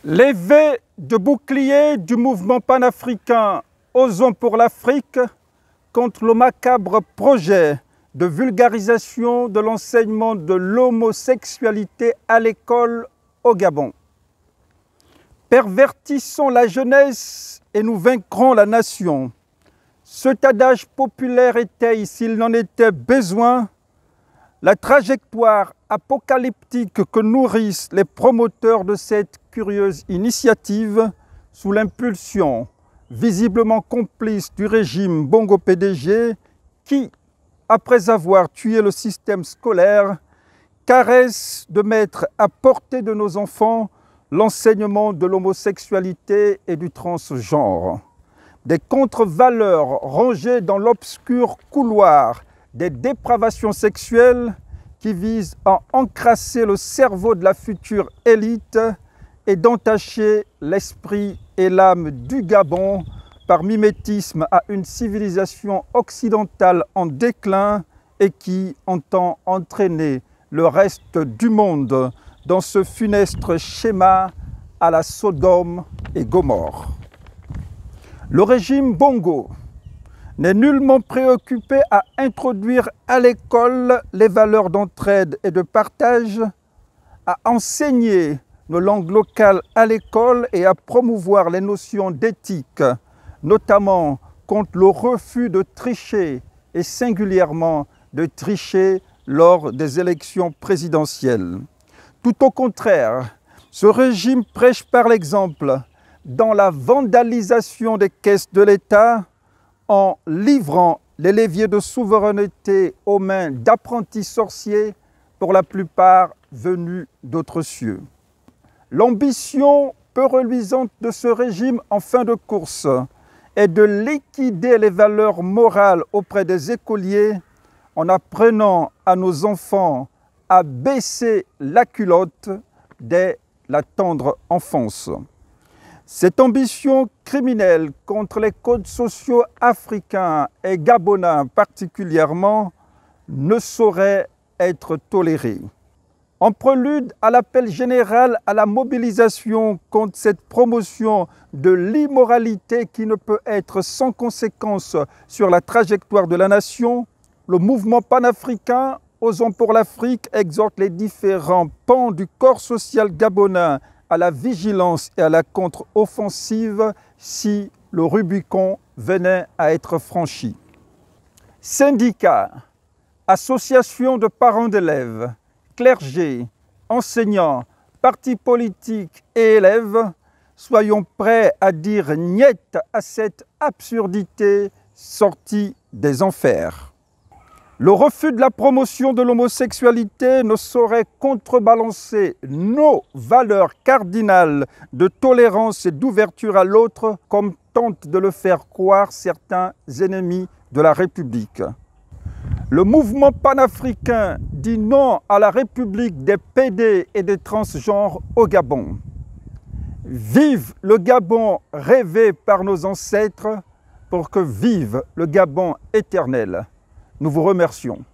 L'effet de bouclier du mouvement panafricain Osons pour l'Afrique contre le macabre projet de vulgarisation de l'enseignement de l'homosexualité à l'école au Gabon. Pervertissons la jeunesse et nous vaincrons la nation. Cet adage populaire étaye, s'il n'en était besoin, la trajectoire apocalyptique que nourrissent les promoteurs de cette curieuse initiative sous l'impulsion visiblement complice du régime Bongo PDG qui, après avoir tué le système scolaire, caresse de mettre à portée de nos enfants l'enseignement de l'homosexualité et du transgenre. Des contre-valeurs rangées dans l'obscur couloir des dépravations sexuelles qui visent à encrasser le cerveau de la future élite et d'entacher l'esprit et l'âme du Gabon par mimétisme à une civilisation occidentale en déclin et qui entend entraîner le reste du monde dans ce funeste schéma à la Sodome et Gomorrhe. Le régime Bongo n'est nullement préoccupé à introduire à l'école les valeurs d'entraide et de partage, à enseigner nos langues locales à l'école et à promouvoir les notions d'éthique, notamment contre le refus de tricher et singulièrement de tricher lors des élections présidentielles. Tout au contraire, ce régime prêche par l'exemple dans la vandalisation des caisses de l'État en livrant les leviers de souveraineté aux mains d'apprentis sorciers, pour la plupart venus d'autres cieux. L'ambition peu reluisante de ce régime en fin de course est de liquider les valeurs morales auprès des écoliers en apprenant à nos enfants à baisser la culotte dès la tendre enfance. Cette ambition criminelle contre les codes sociaux africains et gabonais particulièrement ne saurait être tolérée. En prélude à l'appel général à la mobilisation contre cette promotion de l'immoralité qui ne peut être sans conséquence sur la trajectoire de la nation, le mouvement panafricain Osons pour l'Afrique exhorte les différents pans du corps social gabonais à la vigilance et à la contre-offensive si le Rubicon venait à être franchi. Syndicats, associations de parents d'élèves, clergés, enseignants, partis politiques et élèves, soyons prêts à dire niet à cette absurdité sortie des enfers. Le refus de la promotion de l'homosexualité ne saurait contrebalancer nos valeurs cardinales de tolérance et d'ouverture à l'autre, comme tentent de le faire croire certains ennemis de la République. Le mouvement panafricain dit non à la République des PD et des transgenres au Gabon. Vive le Gabon rêvé par nos ancêtres pour que vive le Gabon éternel. Nous vous remercions.